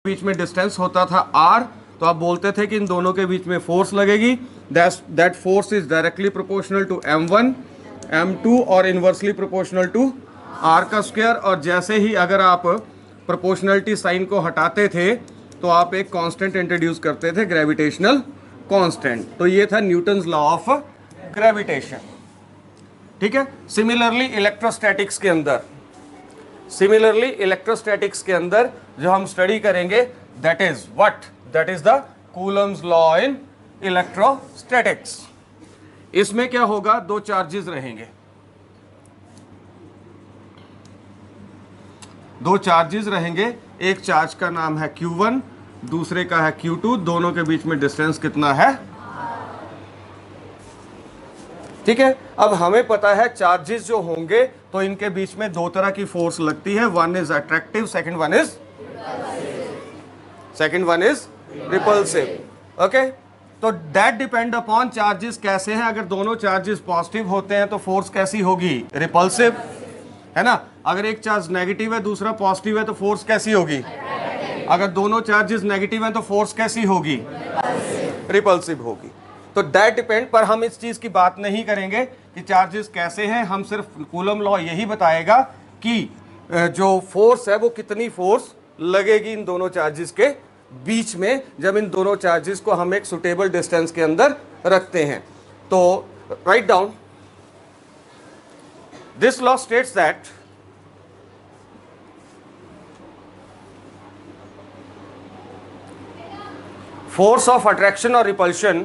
बीच में डिस्टेंस होता था r, तो आप बोलते थे कि इन दोनों के बीच में फोर्स लगेगी, that force is directly proportional to m1 m2 और इनवर्सली प्रोपोर्शनल टू r का स्क्वायर। और जैसे ही अगर आप प्रोपोर्शनलिटी साइन को हटाते थे तो आप एक कांस्टेंट इंट्रोड्यूस करते थे, ग्रेविटेशनल कांस्टेंट। तो ये था न्यूटन्स लॉ ऑफ ग्रेविटेशन। ठीक है। सिमिलरली इलेक्ट्रोस्टैटिक्स के अंदर जो हम स्टडी करेंगे that is the Coulomb's law in electrostatics. इसमें क्या होगा, दो चार्जेस रहेंगे, एक चार्ज का नाम है Q1, दूसरे का है Q2, दोनों के बीच में डिस्टेंस कितना है। ठीक है। अब हमें पता है चार्जेस जो होंगे तो इनके बीच में दो तरह की फोर्स लगती है, one is attractive, second one is repulsive. Okay. तो दैट डिपेंड अपॉन चार्जेस कैसे हैं। अगर दोनों चार्जेस पॉजिटिव होते हैं तो फोर्स कैसी होगी, रिपल्सिव, है ना। अगर एक चार्ज नेगेटिव है दूसरा पॉजिटिव है तो फोर्स कैसी होगी, अगर दोनों चार्जेस नेगेटिव हैं तो फोर्स कैसी होगी, रिपल्सिव होगी। तो दैट डिपेंड, पर हम इस चीज की बात नहीं करेंगे कि चार्जेस कैसे हैं, हम सिर्फ कूलम लॉ यही बताएगा कि जो फोर्स है वो कितनी फोर्स लगेगी इन दोनों चार्जेस के बीच में जब इन दोनों चार्जेस को हम एक सुटेबल डिस्टेंस के अंदर रखते हैं। तो write down, this law states that force of attraction or repulsion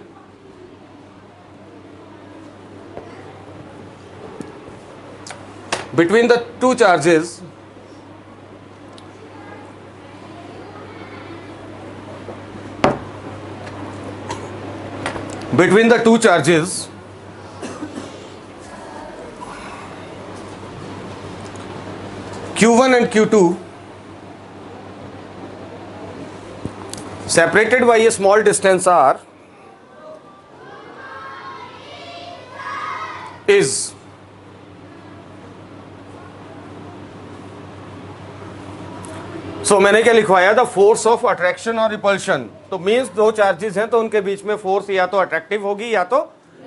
between the two charges Q1 and Q2 separated by a small distance r is सो मैंने क्या लिखवाया, द फोर्स ऑफ अट्रैक्शन और repulsion. तो मीन्स दो charges हैं तो उनके बीच में फोर्स या तो अट्रैक्टिव होगी या तो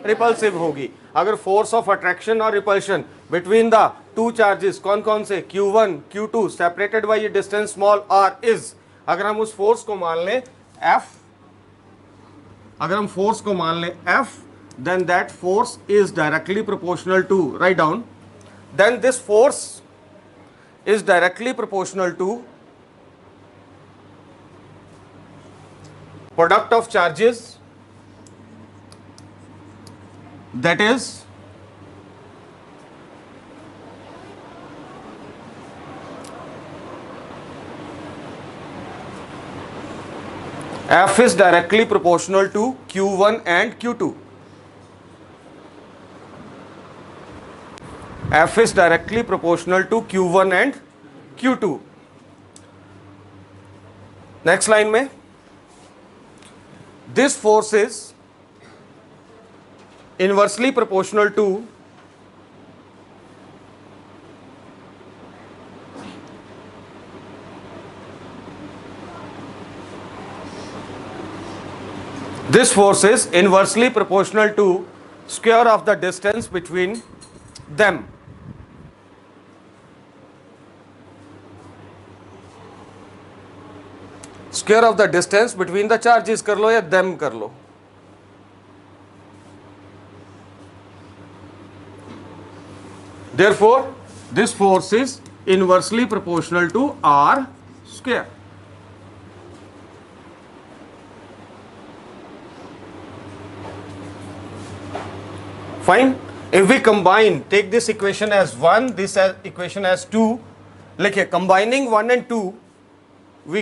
रिपल्सिव होगी। अगर फोर्स ऑफ अट्रैक्शन और repulsion between the two charges कौन कौन से, Q1 Q2 separated by A distance small r is, अगर हम उस फोर्स को मान लें F, then that force is directly proportional to, write down, then this force is directly proportional to product of charges, that is F is directly proportional to Q1 and Q2. F is directly proportional to Q1 and Q2. Next line में, this force is inversely proportional to square of the distance between them. Square of the distance between the charges कर लो या them कर लो। Therefore, this force is inversely proportional to r square. Fine. If we combine, take this equation as 1, this equation as 2, लिखिए combining 1 and 2 we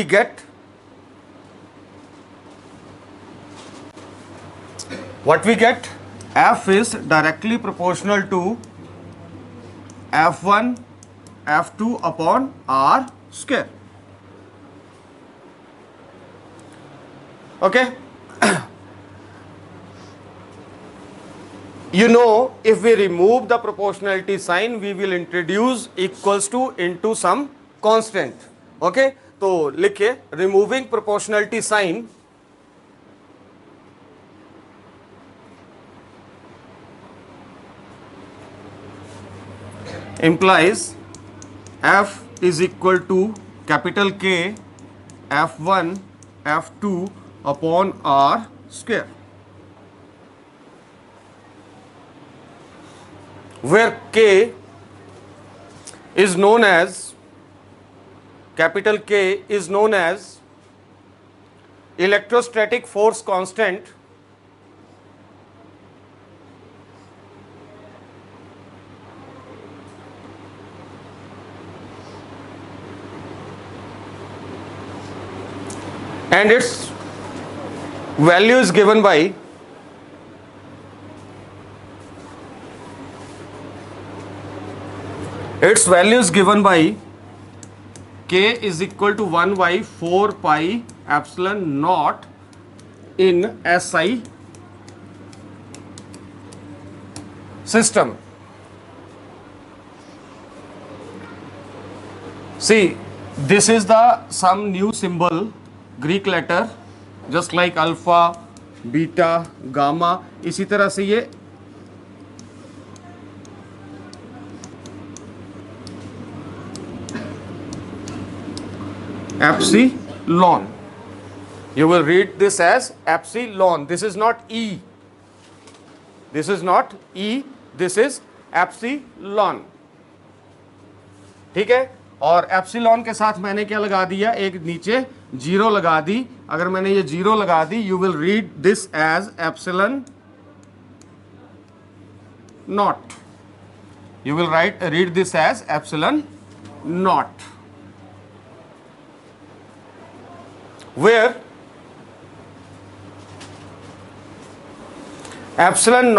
get what we get, F is directly proportional to F1 F2 upon R square. Okay. You know, if we remove the proportionality sign, we will introduce equals to into some constant. Okay, तो लिखिए removing proportionality sign implies f is equal to capital K f1 f2 upon r square, where K is known as, capital K is known as electrostatic force constant and its value is given by K is equal to 1 by 4 pi epsilon naught in SI system. See, this is the some new symbol, Greek letter, just like alpha, beta, gamma. इसी तरह से ये epsilon. You will read this as epsilon. This is not E. This is not E. This is epsilon. ठीक है, और epsilon के साथ मैंने क्या लगा दिया, एक नीचे जीरो लगा दी. अगर मैंने ये जीरो लगा दी, you will read this as epsilon naught. You will read this as epsilon naught, where epsilon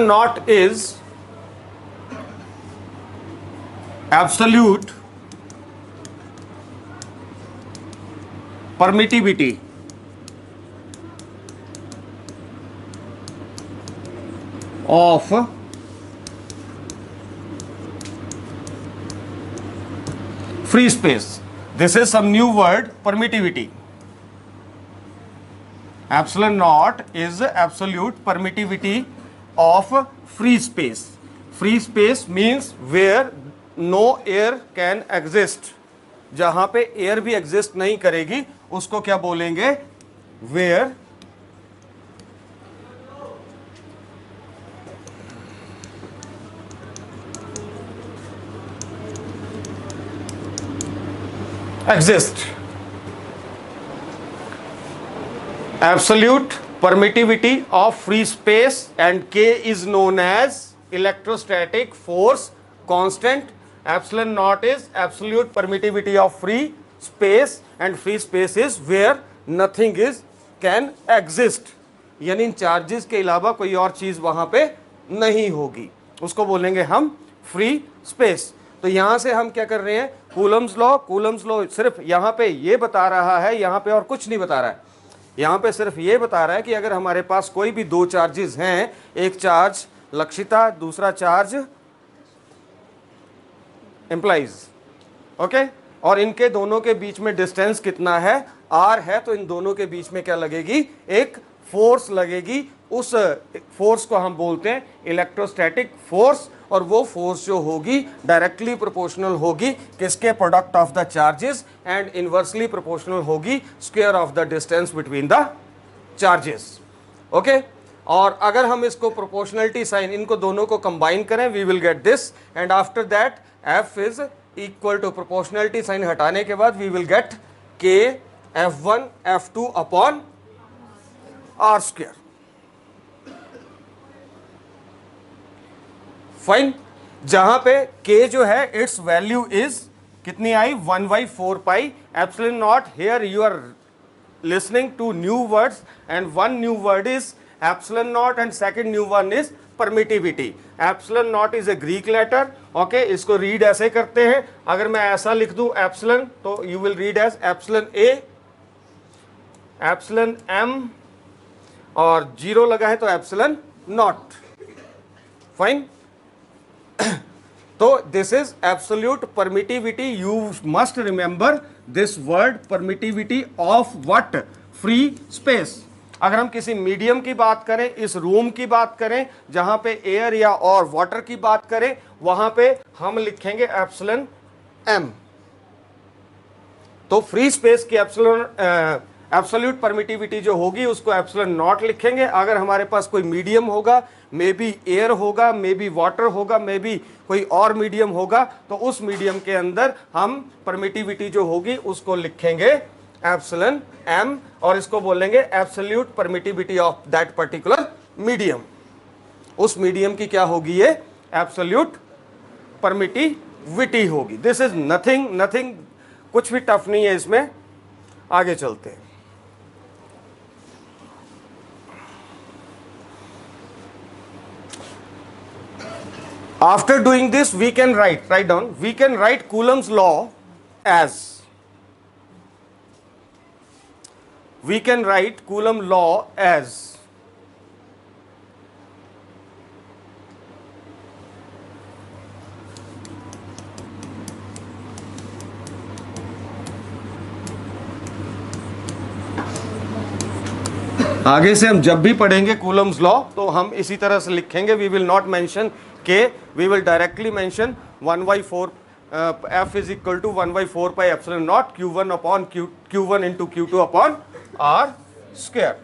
naught is absolute permittivity of free space. This is some new word, permittivity. Epsilon naught is absolute permittivity of free space. Free space means where no air can exist. जहां पे air भी exist नहीं करेगी उसको क्या बोलेंगे, where exist. Absolute permittivity of free space, and K is known as electrostatic force constant. Epsilon naught is absolute permittivity of free space, and free space is where nothing is can exist. यानी इन charges के अलावा कोई और चीज वहां पे नहीं होगी, उसको बोलेंगे हम फ्री स्पेस. तो यहां से हम क्या कर रहे हैं, कूलम्स लॉ सिर्फ यहां पे ये बता रहा है, यहां पे और कुछ नहीं बता रहा है. यहां पे सिर्फ ये बता रहा है कि अगर हमारे पास कोई भी दो चार्जेस हैं, एक चार्ज लक्षिता, दूसरा चार्ज एम्प्लाइज, ओके, और इनके दोनों के बीच में डिस्टेंस कितना है, r है, तो इन दोनों के बीच में क्या लगेगी, एक फोर्स लगेगी. उस फोर्स को हम बोलते हैं इलेक्ट्रोस्टैटिक फोर्स, और वो फोर्स जो होगी डायरेक्टली प्रोपोर्शनल होगी किसके, product of the charges, and inversely proportional होगी square of the distance between the charges. Okay, और अगर हम इसको प्रोपोर्शनलिटी साइन इनको दोनों को कंबाइन करें, we will get this, and after that f is equal to proportionality sign हटाने के बाद we will get k f1 f2 upon r square. Fine, जहां पे k जो है इट्स वैल्यू इज कितनी आई, 1 by 4 pi epsilon naught. Here you are listening to new words, and one new word is epsilon naught and second new one is permittivity. Epsilon naught is a Greek letter okay, इसको read ऐसे करते हैं, अगर मैं ऐसा लिख दूं epsilon, तो you will read as epsilon A, epsilon M, और जीरो लगा है तो एप्सिलॉन नॉट। फाइन। तो this is absolute permittivity. You must remember this word, permittivity of what? Free space. अगर हम किसी मीडियम की बात करें, इस रूम की बात करें, जहां पे एयर या और वाटर की बात करें, वहां पे हम लिखेंगे एप्सिलॉन एम। तो फ्री स्पेस की एब्सोल्यूट परमिटिविटी जो होगी उसको एप्सिलॉन नॉट लिखेंगे। अगर हमारे पास कोई मीडियम होगा, मे बी एयर होगा, मे बी वाटर होगा, मे बी कोई और मीडियम होगा, तो उस मीडियम के अंदर हम परमिटिविटी जो होगी उसको लिखेंगे एप्सिलॉन एम, और इसको बोलेंगे absolute permittivity of that particular medium. उस मीडियम की क्या होगी? ये एब्सोल्यूट परमिटिविटी होगी। दिस इज नथिंग, कुछ भी टफ नहीं है इसमें। आगे चलते हैं। After doing this, we can write down, we can write Coulomb's law as, we can write Coulomb law as आगे से हम जब भी पढ़ेंगे कूलम्स लॉ तो हम इसी तरह से लिखेंगे। We will not mention k, we will directly mention 1/4 F is equal to 1/4 pi epsilon naught Q1 upon Q1 into Q2 upon R square.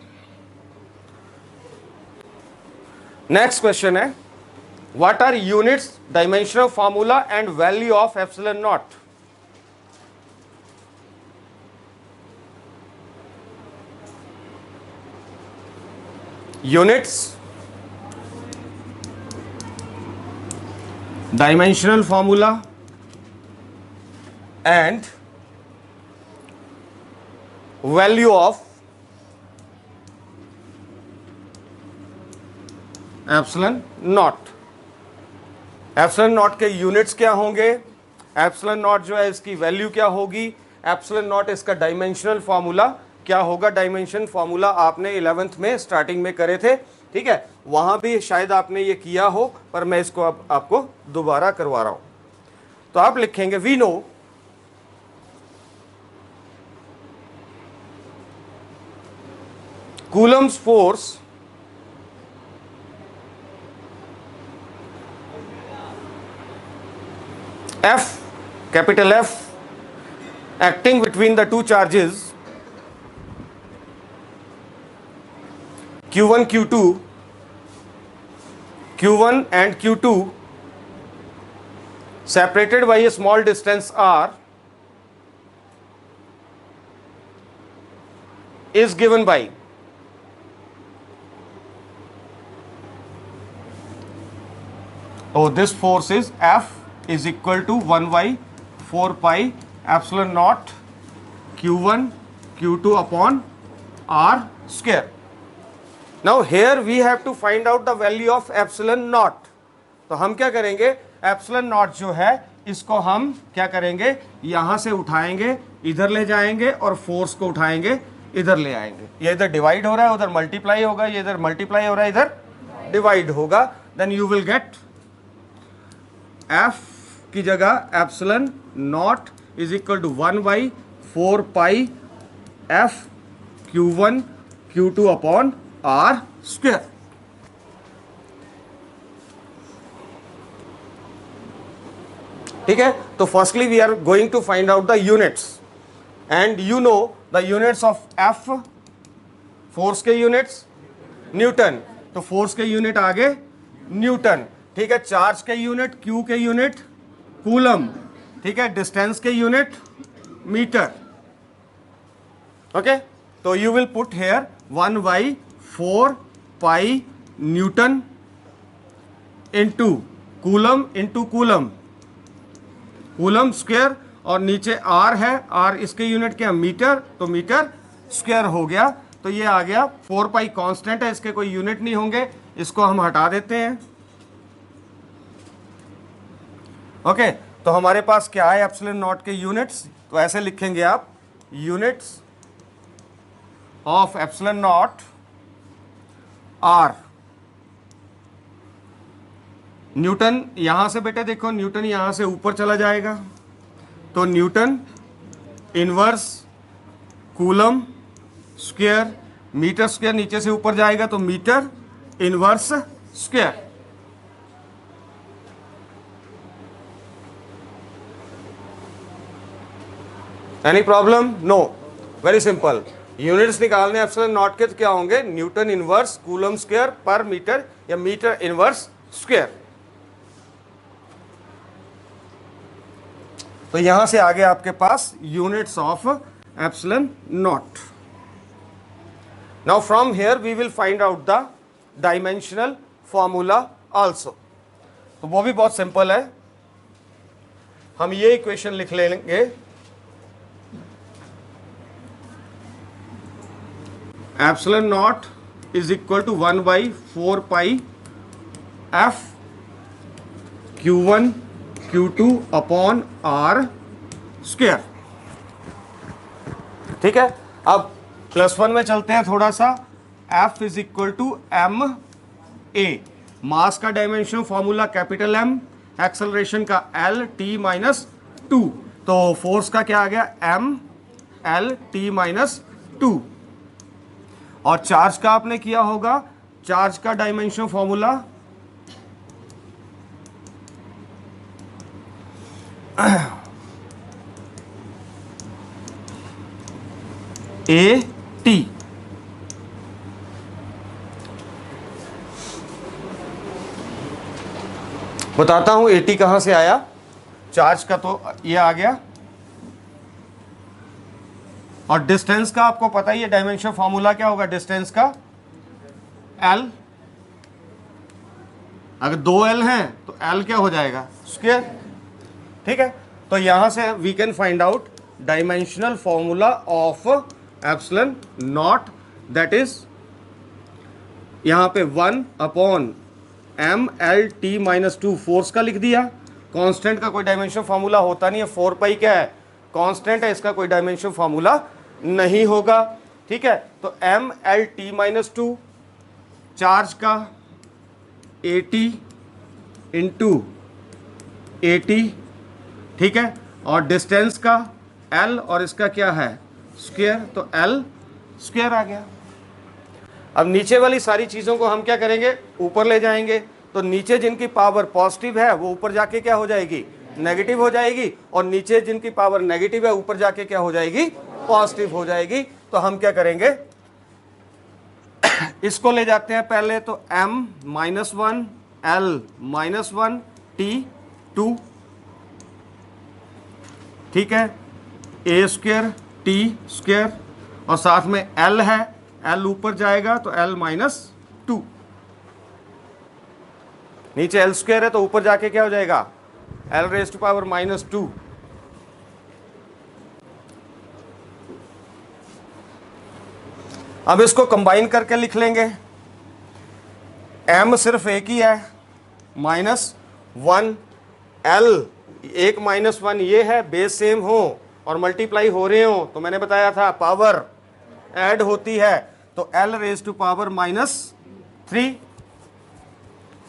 Next question है, what are units, dimensional formula and value of epsilon naught? Units, dimensional formula and value of epsilon naught. Epsilon naught के units क्या होंगे, epsilon not जो है इसकी value क्या होगी, epsilon not इसका डायमेंशनल फॉर्मूला क्या होगा। डायमेंशन फॉर्मूला आपने 11th में स्टार्टिंग में करे थे, ठीक है, वहां भी शायद आपने ये किया हो, पर मैं इसको अब आपको दोबारा करवा रहा हूं। तो आप लिखेंगे, we know Coulomb's force F, capital F, acting between the two charges Q1, Q2, Q1 and Q2 separated by a small distance R is given by this force is F is equal to 1/4 pi epsilon naught Q1 Q2 upon R square. Now here we have to find out the value of epsilon naught. तो हम क्या करेंगे, epsilon naught जो है इसको हम क्या करेंगे, यहां से उठाएंगे, इधर ले जाएंगे और फोर्स को उठाएंगे, इधर ले आएंगे। ये इधर डिवाइड हो रहा है, उधर मल्टीप्लाई होगा, ये इधर मल्टीप्लाई हो रहा है, इधर डिवाइड होगा। Then you will get F की जगह epsilon naught is equal to 1/4 pi F Q1 Q2 upon R square. ठीक है, तो firstly we are going to find out the units and you know the units of F, force के units newton, तो force के unit आगे newton, ठीक है, charge के यूनिट, Q के यूनिट कूलम, ठीक है, डिस्टेंस के यूनिट मीटर। ओके, तो you will put here 1/4 pi newton into coulomb square, और नीचे R है, R इसके यूनिट क्या, मीटर, तो मीटर स्क्वायर हो गया। तो ये आ गया 4 पाई कांस्टेंट है, इसके कोई यूनिट नहीं होंगे, इसको हम हटा देते हैं। ओके, तो हमारे पास क्या है एप्सिलॉन नॉट के यूनिट्स, तो ऐसे लिखेंगे आप, units of epsilon naught are newton. यहां से बेटे देखो, न्यूटन यहां से ऊपर चला जाएगा तो newton inverse coulomb square, metre square नीचे से ऊपर जाएगा तो metre inverse square. Any problem? No, very simple. Units निकालने एप्सिलॉन नॉट के तो क्या होंगे, न्यूटन इनवर्स कूलम स्क्वायर पर मीटर या मीटर इनवर्स स्क्वायर। तो यहां से आगे आपके पास units of epsilon naught. Now from here we will find out the dimensional formula also. तो वो भी बहुत सिंपल है, हम ये इक्वेशन लिख लेंगे, epsilon naught is equal to 1/4 pi F Q1 Q2 upon R square. ठीक है, अब +1 में चलते हैं थोड़ा सा। F is equal to m a, mass का dimension formula capital M, acceleration का L T-2, तो फोर्स का क्या आ गया M L T-2, और चार्ज का आपने किया होगा, चार्ज का डायमेंशन फॉर्मूला ए टी। बताता हूं ए टी कहां से आया, चार्ज का तो ये आ गया, और डिस्टेंस का आपको पता ही है, डायमेंशन फॉर्मूला क्या होगा डिस्टेंस का, एल। अगर 2L हैं तो L क्या हो जाएगा, स्क्वायर। ठीक है, तो यहां से we can find out dimensional formula of epsilon naught, that is यहां पे 1/m/L T-2 फोर्स का लिख दिया। कांस्टेंट का कोई डायमेंशन फॉर्मूला होता नहीं है, 4 पाई क्या है, कांस्टेंट है, इसका कोई डायमेंशन फॉर्मूला नहीं होगा। ठीक है, तो mL T-2 चार्ज का AT इंटू AT, ठीक है, और डिस्टेंस का L और इसका क्या है स्क्वायर, तो L स्क्वायर आ गया। अब नीचे वाली सारी चीज़ों को हम क्या करेंगे, ऊपर ले जाएंगे, तो नीचे जिनकी पावर पॉजिटिव है वो ऊपर जाके क्या हो जाएगी, नेगेटिव हो जाएगी, और नीचे जिनकी पावर नेगेटिव है ऊपर जाके क्या हो जाएगी, पॉजिटिव हो जाएगी। तो हम क्या करेंगे, इसको ले जाते हैं पहले, तो m-1 L-1 T-2, ठीक है, a स्क्वायर T स्क्वायर, और साथ में L है, L ऊपर जाएगा तो L-2, नीचे L स्क्वायर है तो ऊपर जाके क्या हो जाएगा, L⁻²। अब इसको कंबाइन करके लिख लेंगे, m सिर्फ एक ही है, -1 L, एक -1 ये है, बेस सेम हो और मल्टीप्लाई हो रहे हो, तो मैंने बताया था पावर ऐड होती है, तो L⁻³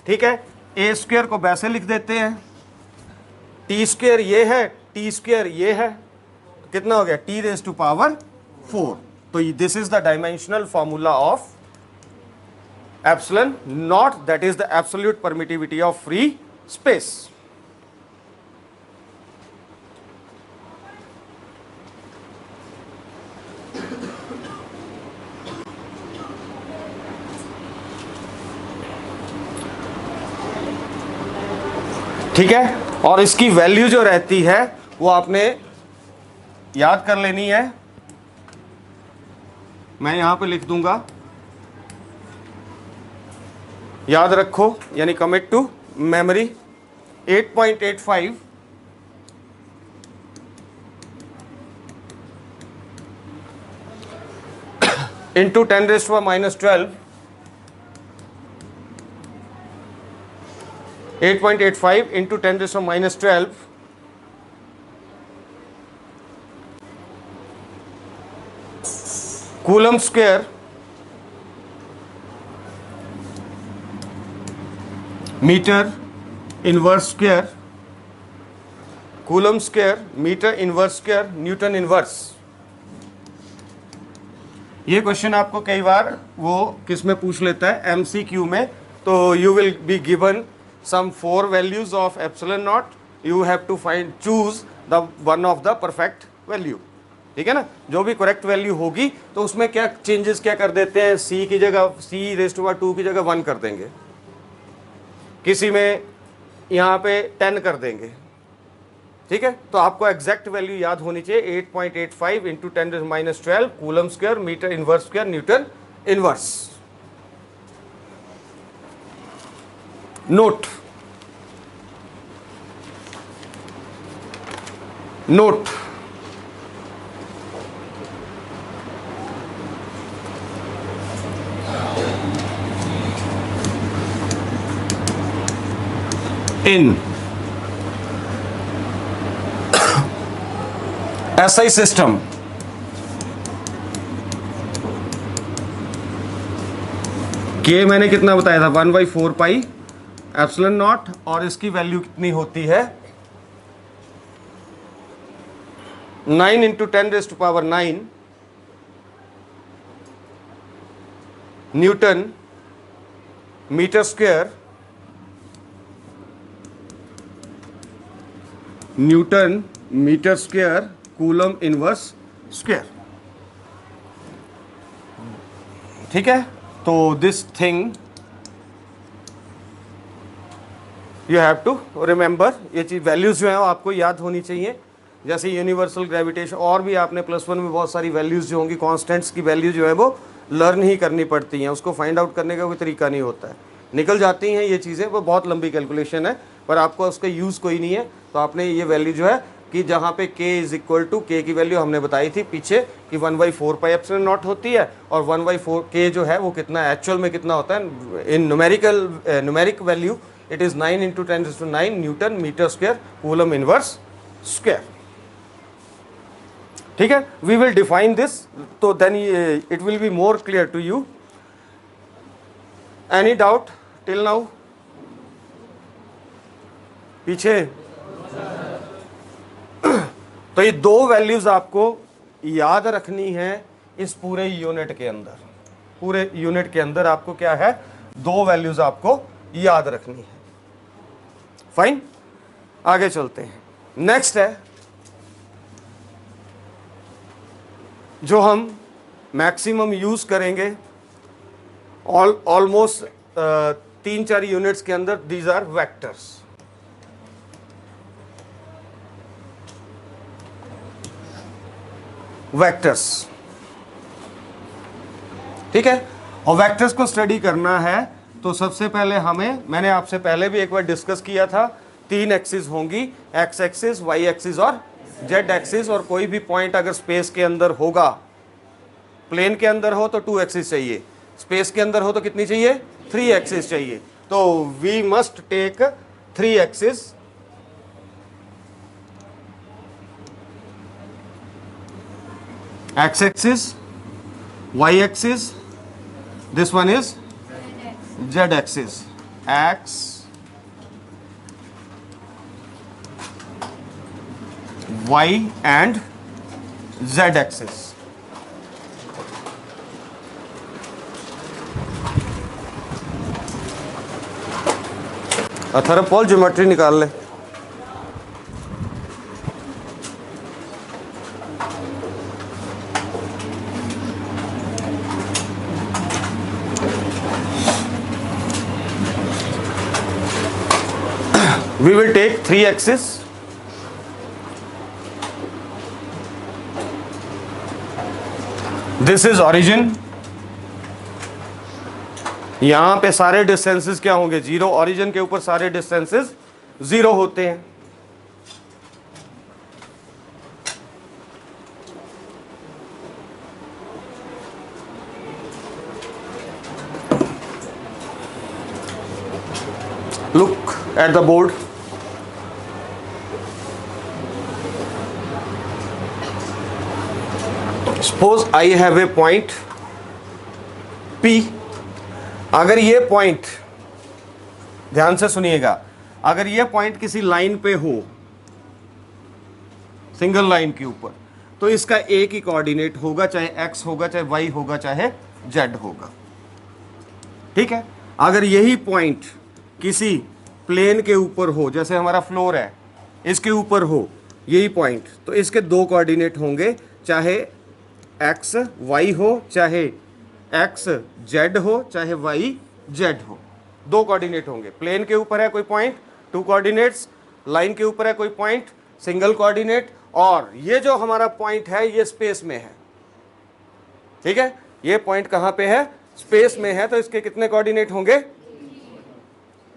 ठीक है, a स्क्वायर को वैसे लिख देते हैं, t स्क्वायर ये है, t स्क्वायर ये है, तो कितना हो गया, T⁻⁴। तो this is the dimensional formula of epsilon naught, that is the absolute permittivity of free space. ठीक है, और इसकी वैल्यू जो रहती है वो आपने याद कर लेनी है, मैं यहां पे लिख दूंगा, याद रखो, यानी commit to memory. 8.85 into 10⁻⁻12 8.85 into 10 raised to minus 12 coulomb square metre inverse square, coulomb square metre inverse square newton inverse. ये क्वेश्चन आपको कई बार वो किस में पूछ लेता है, एमसीक्यू में। तो you will be given some 4 values of epsilon naught, you have to find choose the one of the perfect value, ठीक है ना। जो भी करेक्ट वैल्यू होगी तो उसमें क्या चेंजेस क्या कर देते हैं, सी की जगह सी रेज़ टू पावर 2 की जगह 1 कर देंगे, किसी में यहाँ पे 10 कर देंगे, ठीक है। तो आपको एग्जैक्ट वैल्यू याद होनी चाहिए, 8.85 into 10 to minus 12 coulomb square metre inverse square newton inverse. Note note in SI system K मैंने कितना बताया था, 1/4 पाई एप्सिलॉन नॉट, और इसकी वैल्यू कितनी होती है 9 into 10 raise to power 9 newton metre square, newton metre square coulomb inverse square, ठीक है। तो this thing you have to remember, ये चीज वैल्यूज जो है वो आपको याद होनी चाहिए। जैसे यूनिवर्सल ग्रेविटेशन, और भी आपने +1 में बहुत सारी वैल्यूज जो होंगी, कॉन्स्टेंट्स की वैल्यू जो है वो लर्न ही करनी पड़ती हैं, उसको फाइंड आउट करने का कोई तरीका नहीं होता है, निकल जाती हैं ये चीज़ें, वो बहुत लंबी कैलकुलेशन है, पर आपको उसका यूज़ कोई नहीं है। तो आपने ये वैल्यू जो है कि जहाँ पे k इज इक्वल टू, के की वैल्यू हमने बताई थी पीछे कि 1/4 पाई एप्सिलॉन नॉट होती है, और 1/4 k जो है वो कितना एक्चुअल में कितना होता है in numeric value, it is 9 into 10⁹ newton metre square coulomb inverse square, ठीक है। वी विल डिफाइन दिस, तो then it will be more clear to you. Any doubt till now? पीछे तो ये 2 वैल्यूज आपको याद रखनी है इस पूरे यूनिट के अंदर, पूरे यूनिट के अंदर आपको क्या है, 2 वैल्यूज आपको याद रखनी है। फाइन, आगे चलते हैं। नेक्स्ट है जो हम मैक्सिमम यूज करेंगे ऑलमोस्ट 3-4 यूनिट्स के अंदर, दीज आर वेक्टर्स। वेक्टर्स, ठीक है। और वेक्टर्स को स्टडी करना है तो सबसे पहले हमें, मैंने आपसे पहले भी एक बार डिस्कस किया था, 3 एक्सिस होंगी, एक्स एक्सिस, वाई एक्सिस और जेड एक्सिस, और कोई भी पॉइंट अगर स्पेस के अंदर होगा, प्लेन के अंदर हो तो 2 एक्सिस चाहिए, स्पेस के अंदर हो तो कितनी चाहिए, 3 एक्सिस चाहिए। तो we must take 3 axis, x axis, y axis, this one is z axis, x, y and z axis। थर्मोपोल ज्योमेट्री निकाल ले। We will take 3 axis, this is origin, यहां पे सारे डिस्टेंसेस क्या होंगे, 0, ओरिजिन के ऊपर सारे डिस्टेंसेस 0 होते हैं। Look at the board. Suppose I have a point P. अगर ये पॉइंट, ध्यान से सुनिएगा, अगर ये पॉइंट किसी लाइन पे हो, सिंगल लाइन के ऊपर, तो इसका एक ही कोऑर्डिनेट होगा, चाहे x होगा, चाहे y होगा, चाहे z होगा। ठीक है। अगर यही पॉइंट किसी प्लेन के ऊपर हो, जैसे हमारा फ्लोर है, इसके ऊपर हो यही पॉइंट, तो इसके दो कोऑर्डिनेट होंगे, चाहे x y हो, चाहे x z हो, चाहे y z हो, दो कोऑर्डिनेट होंगे। प्लेन के ऊपर है कोई पॉइंट, टू कोऑर्डिनेट्स, लाइन के ऊपर है कोई पॉइंट, सिंगल कोऑर्डिनेट, और ये जो हमारा पॉइंट है ये स्पेस में है। ठीक है, ये पॉइंट कहां पे है? स्पेस में है, तो इसके कितने कोऑर्डिनेट होंगे?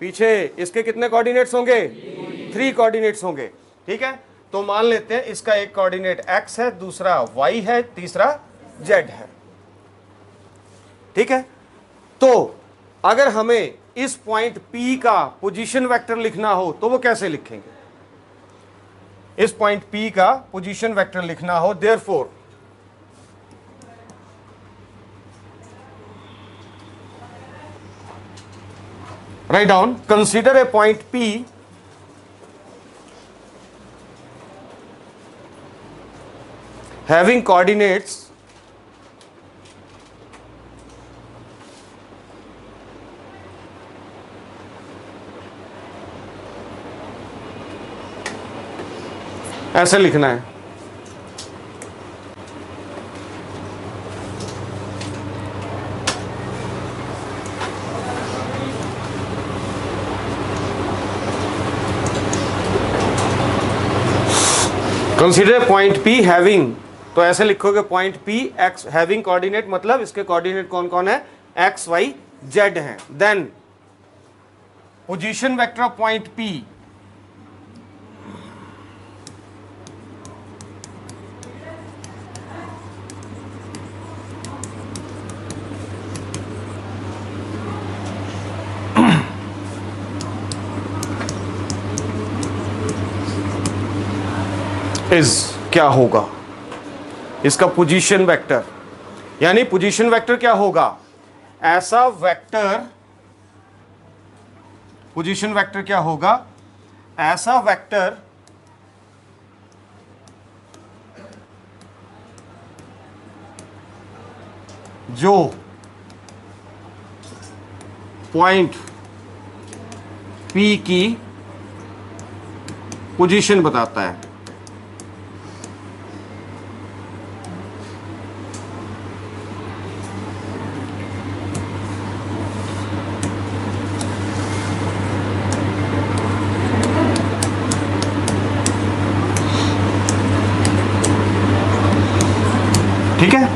पीछे इसके कितने कोऑर्डिनेट्स होंगे? 3 कोऑर्डिनेट्स होंगे। ठीक है, तो मान लेते हैं इसका एक कोऑर्डिनेट x है, दूसरा y है, तीसरा z है। ठीक है, तो अगर हमें इस पॉइंट P का पोजीशन वेक्टर लिखना हो तो वो कैसे लिखेंगे? इस पॉइंट P का पोजीशन वेक्टर लिखना हो, therefore write down, consider a point P having coordinates ऐसे लिखना है। कंसीडर पॉइंट P हैविंग, तो ऐसे लिखोगे point P x having coordinate, मतलब इसके कोऑर्डिनेट कौन कौन है? x y z हैं। Then position vector of point P is क्या होगा? इसका पोजीशन वेक्टर, यानी पोजीशन वेक्टर क्या होगा? ऐसा वेक्टर, पोजीशन वेक्टर क्या होगा? ऐसा वेक्टर जो पॉइंट P की पोजीशन बताता है। ठीक है,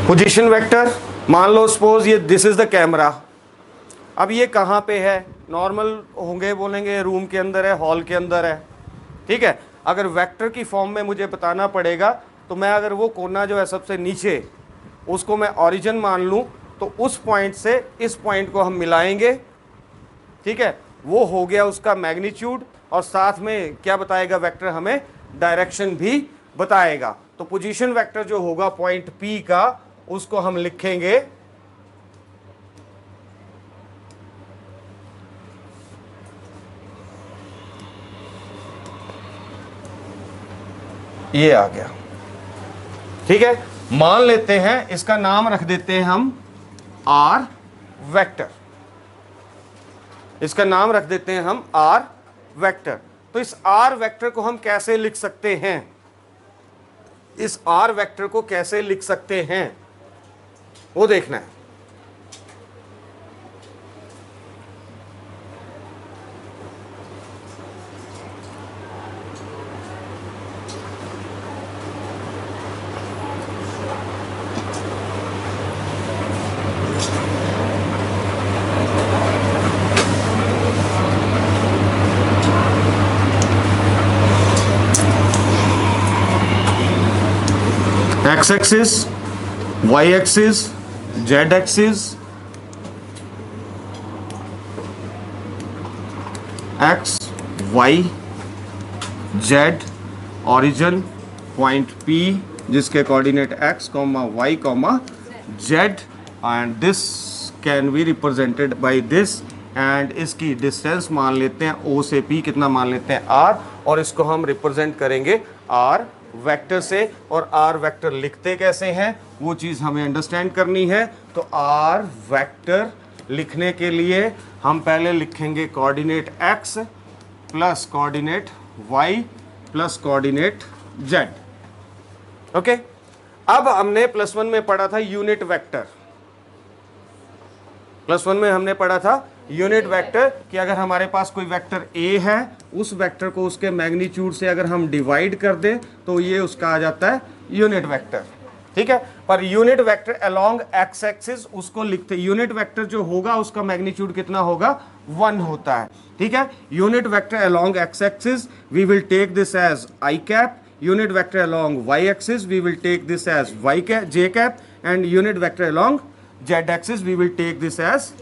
पोजीशन वेक्टर, मान लो सपोज ये दिस इज द कैमरा। अब ये कहाँ पे है? नॉर्मल होंगे, बोलेंगे रूम के अंदर है, हॉल के अंदर है। ठीक है, अगर वेक्टर की फॉर्म में मुझे बताना पड़ेगा, तो मैं अगर वो कोना जो है सबसे नीचे, उसको मैं ओरिजिन मान लूँ, तो उस पॉइंट से इस पॉइंट को हम मिलाएंगे। ठीक है, वो हो गया उसका मैग्नीट्यूड, और साथ में क्या बताएगा वेक्टर? हमें डायरेक्शन भी बताएगा। तो पोजीशन वेक्टर जो होगा पॉइंट P का, उसको हम लिखेंगे ये आ गया। ठीक है, मान लेते हैं इसका नाम रख देते हैं हम R वेक्टर, इसका नाम रख देते हैं हम R वेक्टर। तो इस R वेक्टर को हम कैसे लिख सकते हैं? इस R वेक्टर को कैसे लिख सकते हैं वो देखना है। X axis, Y axis, Z axis, X Y Z origin point P जिसके coordinate x comma Y comma Z and this can be represented by this and इसकी डिस्टेंस मान लेते हैं O से P कितना मान लेते हैं R और इसको हम रिप्रेजेंट करेंगे R वेक्टर से और R वेक्टर लिखते कैसे हैं वो चीज़ हमें अंडरस्टैंड करनी है। तो R वेक्टर लिखने के लिए हम पहले लिखेंगे coordinate x plus coordinate y plus coordinate z। Okay, अब हमने +1 में पढ़ा था यूनिट वेक्टर। +1 में हमने पढ़ा था यूनिट वेक्टर कि अगर हमारे पास कोई वेक्टर A है उस वेक्टर को उसके मैग्नीट्यूड से अगर हम डिवाइड कर दें तो ये उसका आ जाता है यूनिट वेक्टर। ठीक है, per unit vector along X axis उसको लिखते, यूनिट वेक्टर जो होगा उसका मैग्नीट्यूड कितना होगा 1 होता है। ठीक है, unit vector along X axis we will take this as I cap, unit vector along Y axis we will take this as Y cap J cap and unit vector along Z axis we will take this as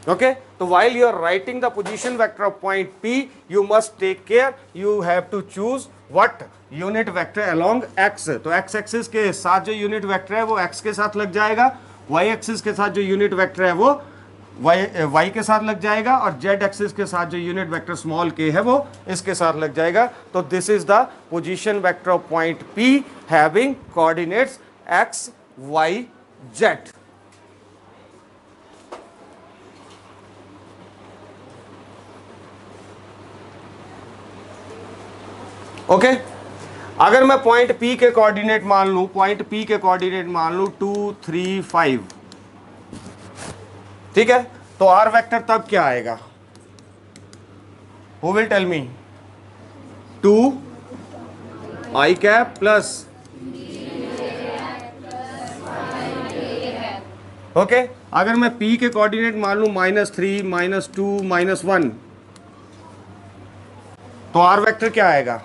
okay. So while you are writing the position vector of point P you must take care, you have to choose what unit vector along x। तो x axis के साथ जो unit vector है वो x के साथ लग जाएगा, y एक्सिस के साथ जो यूनिट वेक्टर है वो y के साथ लग जाएगा और z एक्सिस के साथ जो यूनिट वेक्टर स्मॉल k है वो इसके साथ लग जाएगा। तो this is the position vector of point P having coordinates x y z। Okay, अगर मैं पॉइंट P के कोऑर्डिनेट मान लूं, पॉइंट P के कोऑर्डिनेट मान लूं 2 3 5, ठीक है, तो R वेक्टर तब क्या आएगा? Who will tell me? 2 i cap plus okay. अगर मैं P के कोऑर्डिनेट मान लूं -3 -2 -1 तो R वेक्टर क्या आएगा?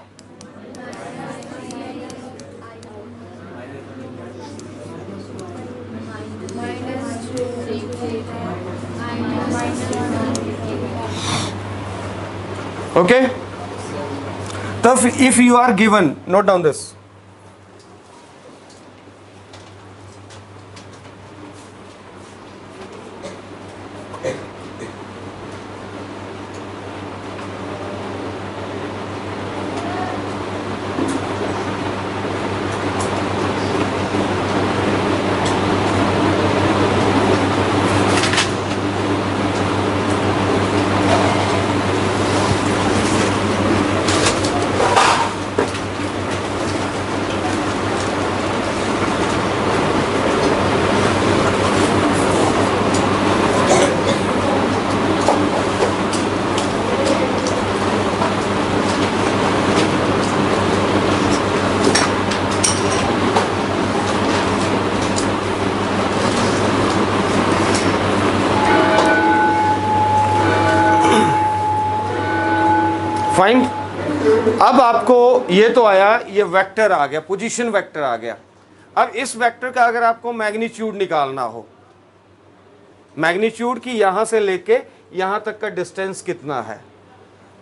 Okay, so if you are given, note down this, fine. अब आपको ये तो आया, ये वेक्टर आ गया, पोजीशन वेक्टर आ गया। अब इस वेक्टर का अगर आपको मैग्नीट्यूड निकालना हो, मैग्नीट्यूड की यहां से लेके यहां तक का डिस्टेंस कितना है,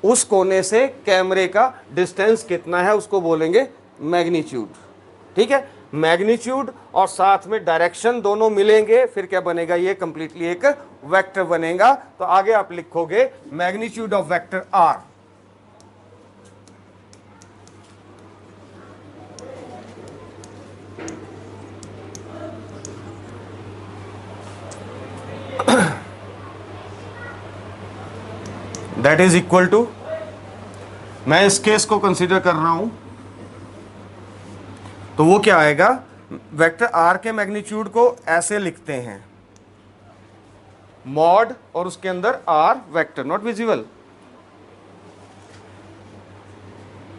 उस कोने से कैमरे का डिस्टेंस कितना है, उसको बोलेंगे मैग्नीट्यूड। ठीक है, मैग्नीट्यूड और साथ में डायरेक्शन दोनों मिलेंगे, फिर क्या बनेगा? ये कंप्लीटली एक वेक्टर बनेगा। तो आगे आप लिखोगे magnitude of vector R. That is equal to, मैं इस केस को कंसीडर कर रहा हूं तो वो क्या आएगा? वेक्टर आर के मैग्नीट्यूड को ऐसे लिखते हैं, मॉड और उसके अंदर R vector, not visible.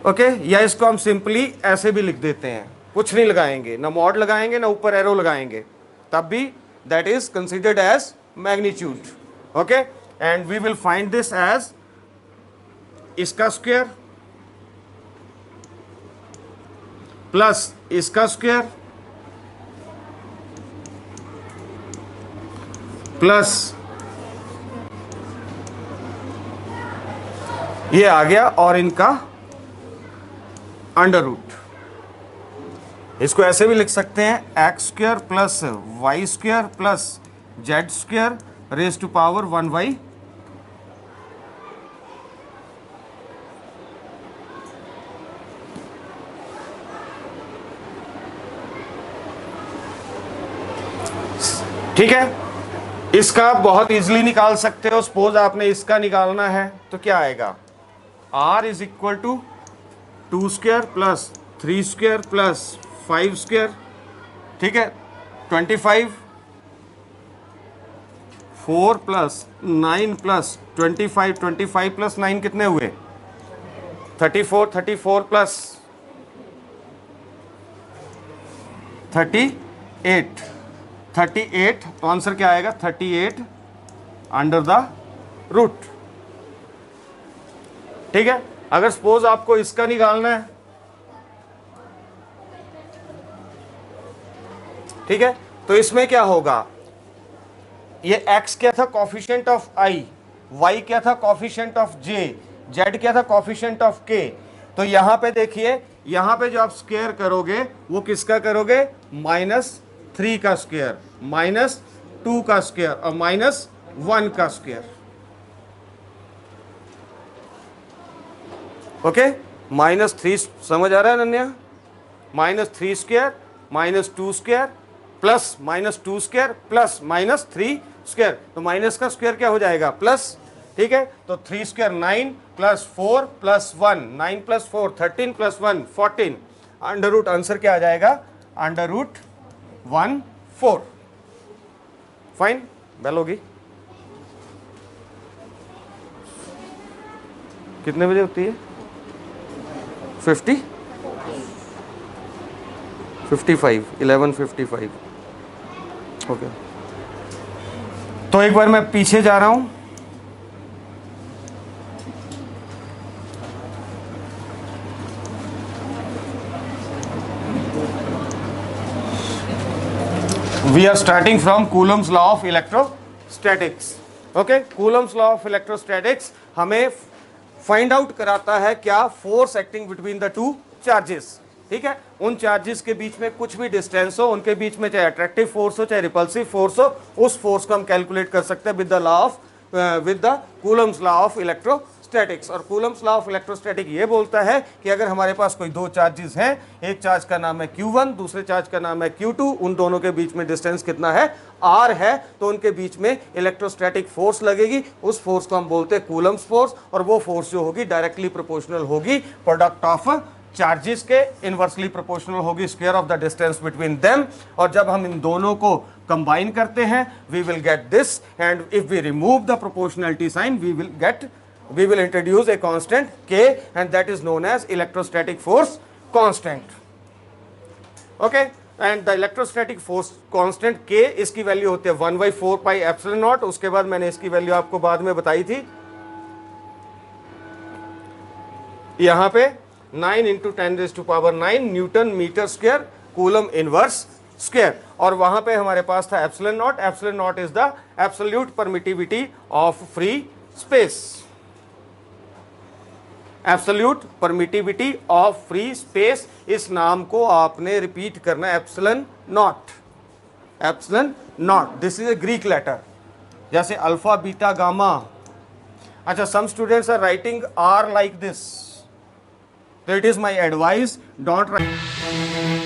Okay, या इसको हम सिंपली ऐसे भी लिख देते हैं, कुछ नहीं लगाएंगे, ना मॉड लगाएंगे ना ऊपर एरो लगाएंगे, तब भी that is considered as magnitude. Okay, and we will find this as इसका स्क्वायर प्लस इसका स्क्वायर प्लस ये आ गया और इनका अंडर रूट। इसको ऐसे भी लिख सकते हैं X square plus Y square plus Z square raise to power 1/। ठीक है, इसका आप बहुत इजीली निकाल सकते हो। सपोज आपने इसका निकालना है तो क्या आएगा, r is equal to 2 square plus 3 square plus 5 square. ठीक है, 25 4 प्लस 9 प्लस 25 प्लस 9 कितने हुए 34 प्लस 38 तो आंसर क्या आएगा 38 अंडर द रूट। ठीक है, अगर सपोज आपको इसका निकालना है, ठीक है, तो इसमें क्या होगा, ये x क्या था कोफिशिएंट ऑफ i, y क्या था कोफिशिएंट ऑफ j, z क्या था कोफिशिएंट ऑफ k। तो यहां पे देखिए, यहां पे जो आप स्क्वायर करोगे वो किसका करोगे, -3 का स्क्वायर, -2 का स्क्वायर और -1 का स्क्वायर। ओके, -3 समझ आ रहा है Ananya, -3 square -2 square plus -2 square plus -3 square, तो माइनस का स्क्वायर क्या हो जाएगा प्लस। ठीक है, तो 3 square 9 plus 4 plus 1 9 plus 4 13 plus 1 14 under root, answer क्या आ जाएगा अंडर रूट 1/4। फाइन, बेल होगी कितने बजे होती है 55 11:55। ओके, तो एक बार मैं पीछे जा रहा हूं। We are starting from Coulomb's law of electrostatics. Okay, Coulomb's law of electrostatics हमें फाइंड आउट कराता है क्या, force acting between the two charges. ठीक है, उन चार्जेस के बीच में कुछ भी डिस्टेंस हो, उनके बीच में चाहे अट्रैक्टिव फोर्स हो चाहे रिपल्सिव फोर्स हो, उस फोर्स को हम कैलकुलेट कर सकते हैं with the Coulomb's law of electrostatics. और कूलम्स लॉ ऑफ इलेक्ट्रोस्टैटिक ये बोलता है कि अगर हमारे पास कोई दो चार्जेस हैं, एक चार्ज का नाम है Q1, दूसरे चार्ज का नाम है Q2, उन दोनों के बीच में डिस्टेंस कितना है R है, तो उनके बीच में इलेक्ट्रोस्टैटिक फोर्स लगेगी। उस फोर्स को हम बोलते हैं कूलम्स फोर्स, और वो फोर्स जो होगी डायरेक्टली प्रोपोर्शनल होगी प्रोडक्ट ऑफ चार्जेस के, इनवर्सली प्रोपोर्शनल होगी square of the distance between them. और जब हम इन दोनों को कंबाइन करते हैं we will get this, and if we remove the proportionality sign we will introduce a constant K, and that is known as electrostatic force constant. Okay, and the electrostatic force constant K, इसकी value होती है 1/4 pi epsilon not. उसके बाद मैंने इसकी value आपको बाद में बताई थी, यहां पे 9 × 10⁻⁹ newton metre square coulomb inverse square, और वहां पे हमारे पास था epsilon naught. Epsilon naught is the absolute permittivity of free space. Absolute permittivity of free space, इस नाम को आपने रिपीट करना है, epsilon naught. Epsilon naught, this is a Greek letter, जैसे अल्फा बीटा गामा। अच्छा, some students are writing are like this, so it is my advice, don't write